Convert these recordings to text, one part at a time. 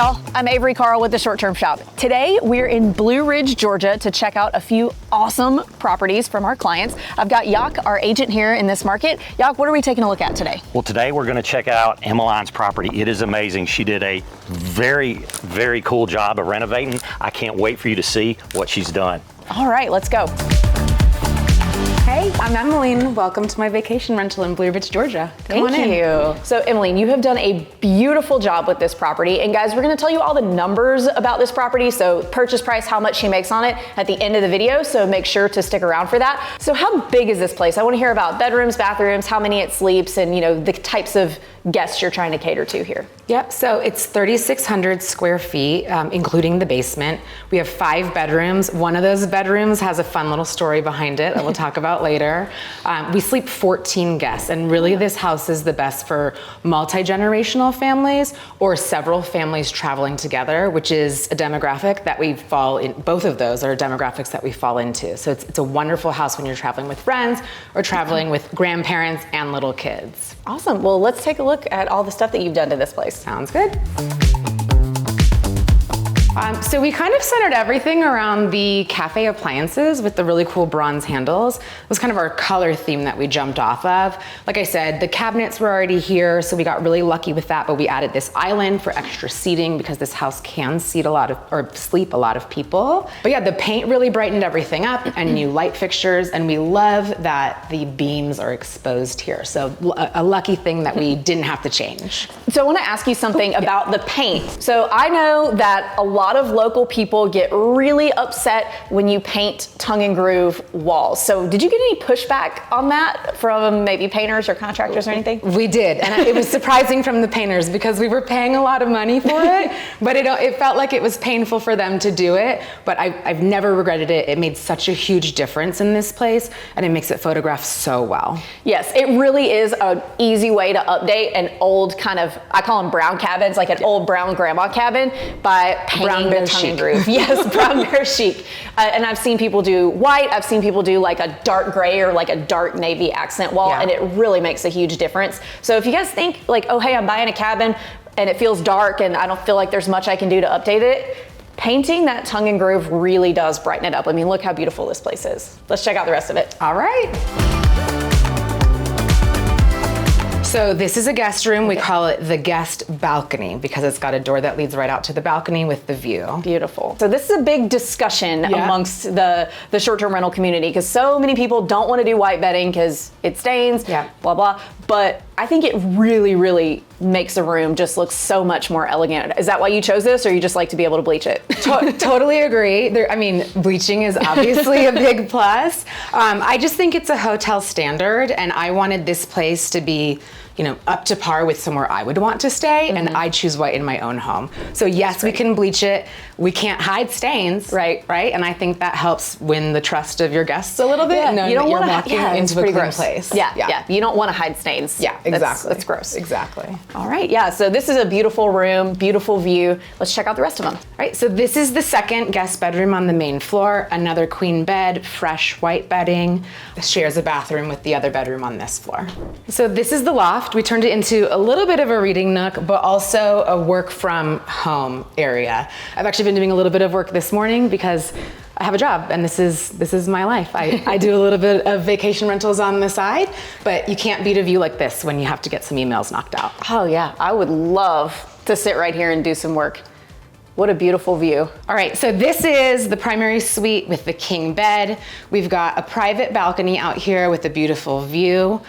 y'all, I'm Avery Carl with the Short Term Shop. Today we're in Blue Ridge, Georgia to check out a few awesome properties from our clients. I've got Yak, our agent here in this market. Yak, what are we taking a look at today? Well, today we're going to check out Emeline's property. It is amazing. She did a very, very cool job of renovating. I can't wait for you to see what she's done. All right, let's go. Hey, I'm Emeline. Welcome to my vacation rental in Blue Ridge, Georgia. Thank you. So Emeline, you have done a beautiful job with this property. And guys, we're gonna tell you all the numbers about this property. So purchase price, how much she makes on it at the end of the video. So make sure to stick around for that. So how big is this place? I wanna hear about bedrooms, bathrooms, how many it sleeps, and the types of guests you're trying to cater to here. Yep, so it's 3,600 square feet, including the basement. We have 5 bedrooms. One of those bedrooms has a fun little story behind it that we'll talk about later. We sleep 14 guests, and really this house is the best for multi-generational families or several families traveling together, which is a demographic that we fall in. Both of those are demographics that we fall into. So it's a wonderful house when you're traveling with friends or traveling with grandparents and little kids. Awesome, well, let's take a look at all the stuff that you've done to this place. Sounds good. So we kind of centered everything around the cafe appliances with the really cool bronze handles. It was kind of our color theme that we jumped off of. Like I said, the cabinets were already here, so we got really lucky with that, but we added this island for extra seating because this house can seat sleep a lot of people. But yeah, the paint really brightened everything up and new light fixtures, and we love that the beams are exposed here. So a lucky thing that we didn't have to change. So I want to ask you something about the paint. So I know that a lot of local people get really upset when you paint tongue and groove walls. So did you get any pushback on that from maybe painters or contractors or anything? We did, and it was surprising from the painters because we were paying a lot of money for it, but it felt like it was painful for them to do it, but I've never regretted it. It made such a huge difference in this place, and it makes it photograph so well. Yes, it really is an easy way to update an old kind of, I call them brown cabins, like an old brown grandma cabin, by painting the tongue and groove. Yes, brown bear chic. And I've seen people do white. I've seen people do like a dark gray or like a dark navy accent wall, and it really makes a huge difference. So if you guys think like, oh, hey, I'm buying a cabin and it feels dark and I don't feel like there's much I can do to update it, painting that tongue and groove really does brighten it up. I mean, look how beautiful this place is. Let's check out the rest of it. All right. So this is a guest room. We call it the guest balcony because it's got a door that leads right out to the balcony with the view. Beautiful. So this is a big discussion amongst the short-term rental community because so many people don't want to do white bedding because it stains, blah, blah. But I think it really, really makes a room just look so much more elegant. Is that why you chose this, or you just like to be able to bleach it? Totally agree. Bleaching is obviously a big plus. I just think it's a hotel standard, and I wanted this place to be up to par with somewhere I would want to stay, and I choose white in my own home. So yes, we can bleach it. We can't hide stains, right? And I think that helps win the trust of your guests a little bit. Yeah, you don't want to walking into a clean place. Yeah. You don't want to hide stains. Yeah, exactly. That's gross. Exactly. All right, yeah. So this is a beautiful room, beautiful view. Let's check out the rest of them. All right. So this is the second guest bedroom on the main floor. Another queen bed, fresh white bedding. Shares a bathroom with the other bedroom on this floor. So this is the loft. We turned it into a little bit of a reading nook, but also a work from home area. I've actually been doing a little bit of work this morning because I have a job and this is my life. I do a little bit of vacation rentals on the side, but you can't beat a view like this when you have to get some emails knocked out. Oh yeah, I would love to sit right here and do some work. What a beautiful view. All right, so this is the primary suite with the king bed. We've got a private balcony out here with a beautiful view.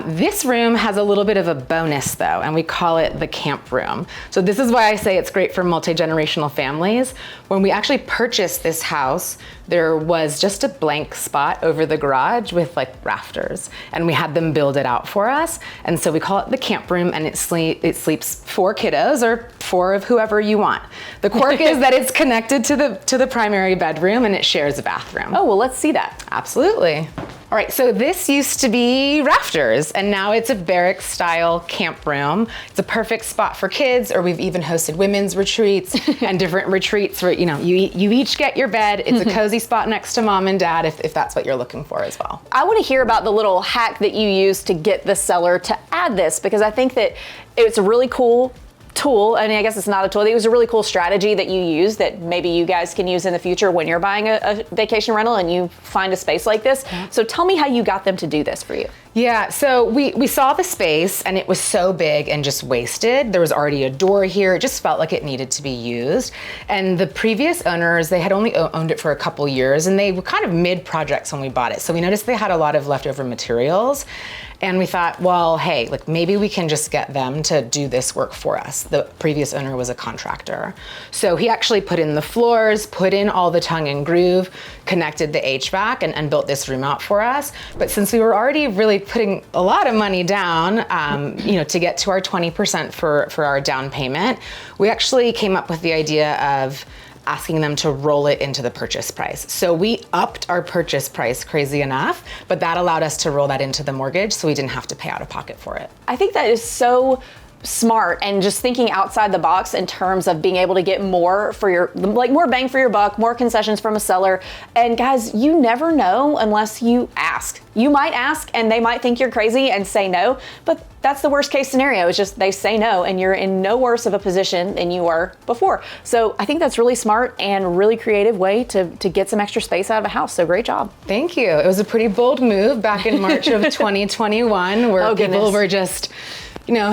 This room has a little bit of a bonus though, and we call it the camp room. So this is why I say it's great for multi-generational families. When we actually purchased this house, there was just a blank spot over the garage with like rafters, and we had them build it out for us. And so we call it the camp room, and it sleeps 4 kiddos or 4 of whoever you want. The quirk is that it's connected to the primary bedroom and it shares a bathroom. Oh, well, let's see that. Absolutely. All right, so this used to be rafters, and now it's a barrack style camp room. It's a perfect spot for kids, or we've even hosted women's retreats and different retreats where, you each get your bed. It's a cozy spot next to mom and dad if that's what you're looking for as well. I want to hear about the little hack that you used to get the seller to add this, because I think that it's really cool tool, and I guess it's not a tool, it was a really cool strategy that you use that maybe you guys can use in the future when you're buying a vacation rental and you find a space like this. So tell me how you got them to do this for you. Yeah, so we saw the space and it was so big and just wasted. There was already a door here. It just felt like it needed to be used. And the previous owners, they had only owned it for a couple years and they were kind of mid-projects when we bought it. So we noticed they had a lot of leftover materials. And we thought, well, hey, like maybe we can just get them to do this work for us. The previous owner was a contractor. So he actually put in the floors, put in all the tongue and groove, connected the HVAC and built this room out for us. But since we were already really putting a lot of money down, to get to our 20% for our down payment, we actually came up with the idea of asking them to roll it into the purchase price. So we upped our purchase price, crazy enough, but that allowed us to roll that into the mortgage so we didn't have to pay out of pocket for it. I think that is so smart, and just thinking outside the box in terms of being able to get more for your, like more bang for your buck, more concessions from a seller. And guys, you never know unless you ask. You might ask and they might think you're crazy and say no, but that's the worst case scenario. It's just they say no and you're in no worse of a position than you were before. So I think that's really smart and really creative way to get some extra space out of a house. So great job. Thank you. It was a pretty bold move back in March of 2021 where people were just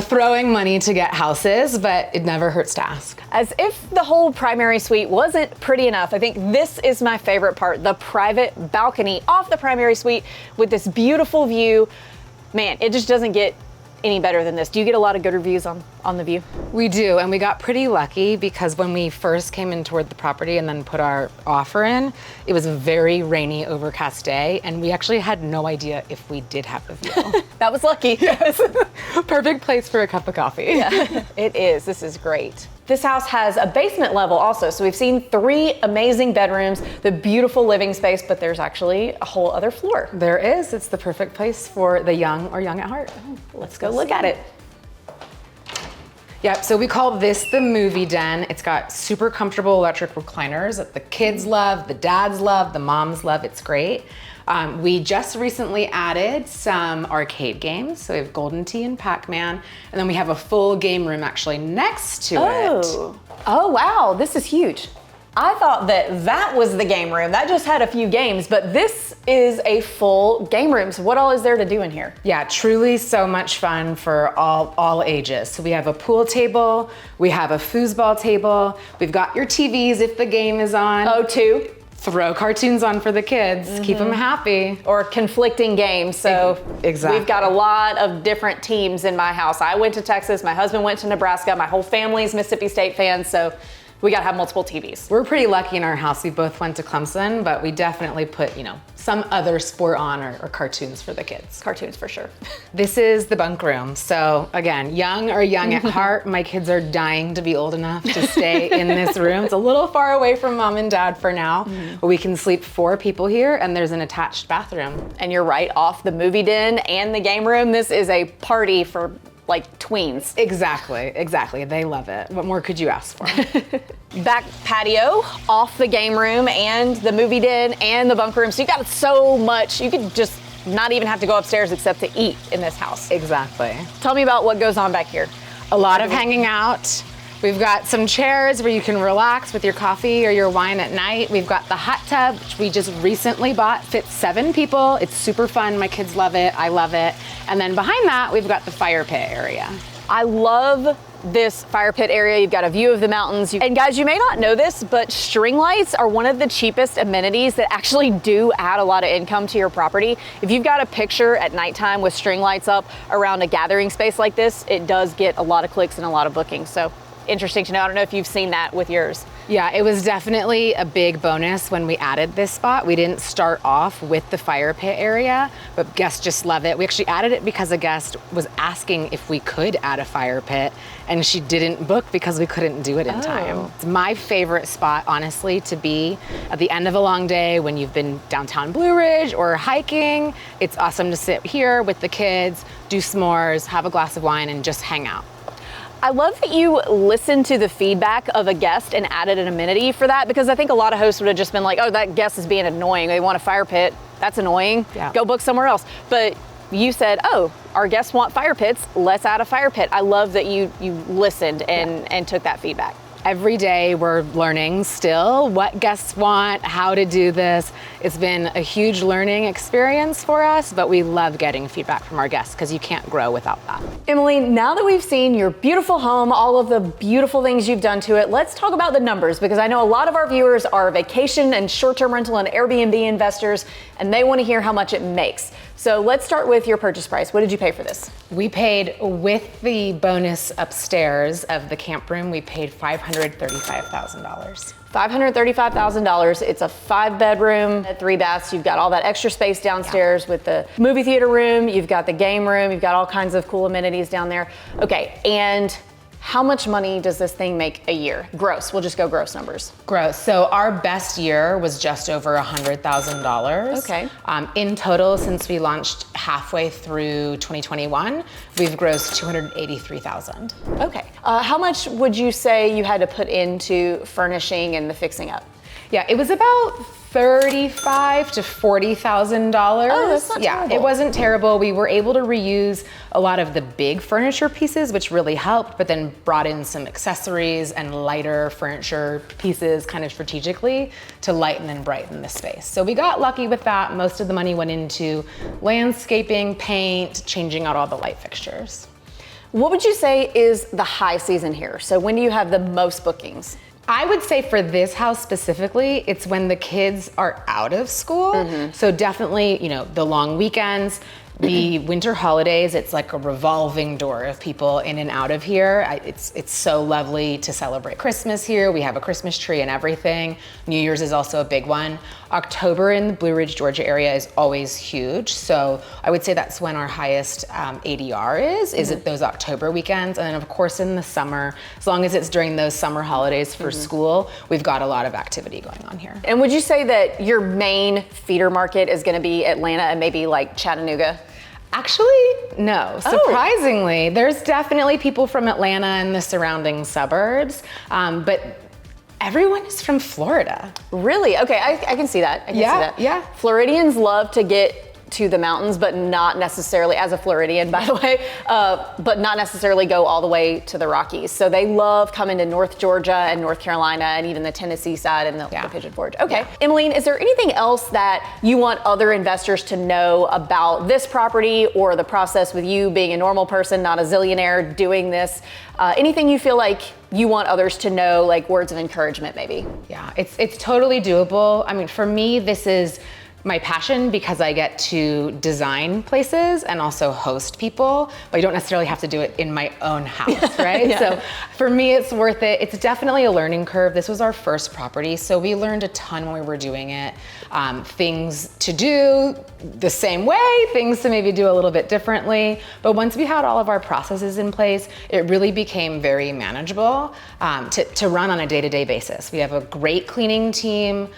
throwing money to get houses, but it never hurts to ask. As if the whole primary suite wasn't pretty enough, I think this is my favorite part, the private balcony off the primary suite with this beautiful view. Man, it just doesn't get any better than this. Do you get a lot of good reviews on the view? We do, and we got pretty lucky because when we first came in toward the property and then put our offer in, it was a very rainy, overcast day, and we actually had no idea if we did have the view. That was lucky. Yes. Perfect place for a cup of coffee. Yeah, it is. This is great. This house has a basement level also. So we've seen 3 amazing bedrooms, the beautiful living space, but there's actually a whole other floor. There is. It's the perfect place for the young or young at heart. Let's go look at it. Yep, so we call this the movie den. It's got super comfortable electric recliners that the kids love, the dads love, the moms love. It's great. We just recently added some arcade games. So we have Golden Tee and Pac-Man. And then we have a full game room actually next to it. Oh, wow, this is huge. I thought that was the game room. That just had a few games, but this is a full game room. So what all is there to do in here? Yeah, truly so much fun for all ages. So we have a pool table, we have a foosball table, we've got your TVs if the game is on. Oh, 2. Throw cartoons on for the kids, keep them happy. Or conflicting games. So exactly. We've got a lot of different teams in my house. I went to Texas, my husband went to Nebraska, my whole family's Mississippi State fans, so we gotta have multiple TVs. We're pretty lucky in our house. We both went to Clemson, but we definitely put, some other sport on or cartoons for the kids. Cartoons for sure. This is the bunk room. So again, young or young at heart, my kids are dying to be old enough to stay in this room. It's a little far away from mom and dad for now, but we can sleep 4 people here and there's an attached bathroom. And you're right off the movie den and the game room. This is a party for like tweens. Exactly. They love it. What more could you ask for? Back patio, off the game room and the movie den and the bunk room. So you got so much. You could just not even have to go upstairs except to eat in this house. Exactly. Tell me about what goes on back here. A lot of hanging out. We've got some chairs where you can relax with your coffee or your wine at night. We've got the hot tub, which we just recently bought, fits 7 people. It's super fun. My kids love it. I love it. And then behind that, we've got the fire pit area. I love this fire pit area. You've got a view of the mountains. And guys, you may not know this, but string lights are one of the cheapest amenities that actually do add a lot of income to your property. If you've got a picture at nighttime with string lights up around a gathering space like this, it does get a lot of clicks and a lot of bookings. So interesting to know. I don't know if you've seen that with yours. Yeah, it was definitely a big bonus when we added this spot. We didn't start off with the fire pit area, but guests just love it. We actually added it because a guest was asking if we could add a fire pit, and she didn't book because we couldn't do it in time. It's my favorite spot, honestly, to be at the end of a long day when you've been downtown Blue Ridge or hiking. It's awesome to sit here with the kids, do s'mores, have a glass of wine, and just hang out. I love that you listened to the feedback of a guest and added an amenity for that, because I think a lot of hosts would have just been like, oh, that guest is being annoying. They want a fire pit. That's annoying. Yeah. Go book somewhere else. But you said, oh, our guests want fire pits, let's add a fire pit. I love that you listened and took that feedback. Every day we're learning still what guests want, how to do this. It's been a huge learning experience for us, but we love getting feedback from our guests because you can't grow without that. Emeline, now that we've seen your beautiful home, all of the beautiful things you've done to it, let's talk about the numbers, because I know a lot of our viewers are vacation and short-term rental and Airbnb investors, and they want to hear how much it makes. So let's start with your purchase price. What did you pay for this? We paid, with the bonus upstairs of the camp room, we paid $535,000. $535,000. It's a 5-bedroom, 3 baths. You've got all that extra space downstairs with the movie theater room. You've got the game room. You've got all kinds of cool amenities down there. Okay, and how much money does this thing make a year? Gross. We'll just go gross numbers. Gross. So our best year was just over $100,000. Okay. In total, since we launched halfway through 2021, we've grossed $283,000. Okay. How much would you say you had to put into furnishing and the fixing up? Yeah, it was about $35,000 to $40,000. Oh, that's not terrible. It wasn't terrible. We were able to reuse a lot of the big furniture pieces, which really helped, but then brought in some accessories and lighter furniture pieces kind of strategically to lighten and brighten the space. So we got lucky with that. Most of the money went into landscaping, paint, changing out all the light fixtures. What would you say is the high season here? So when do you have the most bookings? I would say for this house specifically, it's when the kids are out of school. Mm-hmm. So definitely, the long weekends, the winter holidays, it's like a revolving door of people in and out of here. It's so lovely to celebrate Christmas here. We have a Christmas tree and everything. New Year's is also a big one. October in the Blue Ridge, Georgia area is always huge. So I would say that's when our highest ADR is at those October weekends. And then of course in the summer, as long as it's during those summer holidays for school, we've got a lot of activity going on here. And would you say that your main feeder market is gonna be Atlanta and maybe like Chattanooga? Actually, no. Surprisingly, there's definitely people from Atlanta and the surrounding suburbs, but everyone is from Florida. Really? Okay, I can see that. I can see that. Yeah. Floridians love to get to the mountains, but not necessarily, as a Floridian, by the way, but not necessarily go all the way to the Rockies. So they love coming to North Georgia and North Carolina and even the Tennessee side and the Pigeon Forge. Okay. Yeah. Emeline, is there anything else that you want other investors to know about this property or the process with you being a normal person, not a zillionaire, doing this? Anything you feel like you want others to know, like words of encouragement maybe? Yeah, it's totally doable. I mean, for me, this is my passion because I get to design places and also host people, but I don't necessarily have to do it in my own house, right? Yeah. So for me, it's worth it. It's definitely a learning curve. This was our first property, so we learned a ton when we were doing it. Things to do the same way, things to maybe do a little bit differently. But once we had all of our processes in place, it really became very manageable to run on a day-to-day basis. We have a great cleaning team.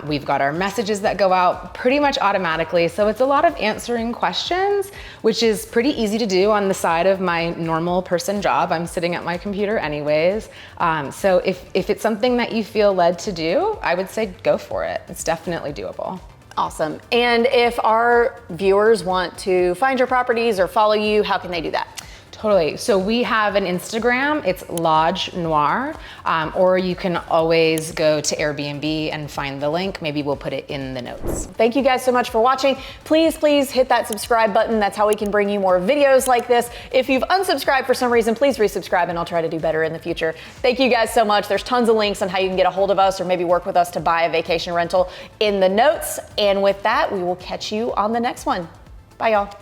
We've got our messages that go out pretty much automatically. So it's a lot of answering questions, which is pretty easy to do on the side of my normal person job. I'm sitting at my computer anyways. So if it's something that you feel led to do, I would say go for it. It's definitely doable. Awesome. And if our viewers want to find your properties or follow you, how can they do that? Totally. So we have an Instagram, it's Lodge Noir, or you can always go to Airbnb and find the link. Maybe we'll put it in the notes. Thank you guys so much for watching. Please hit that subscribe button. That's how we can bring you more videos like this. If you've unsubscribed for some reason, please resubscribe and I'll try to do better in the future. Thank you guys so much. There's tons of links on how you can get a hold of us or maybe work with us to buy a vacation rental in the notes. And with that, we will catch you on the next one. Bye, y'all.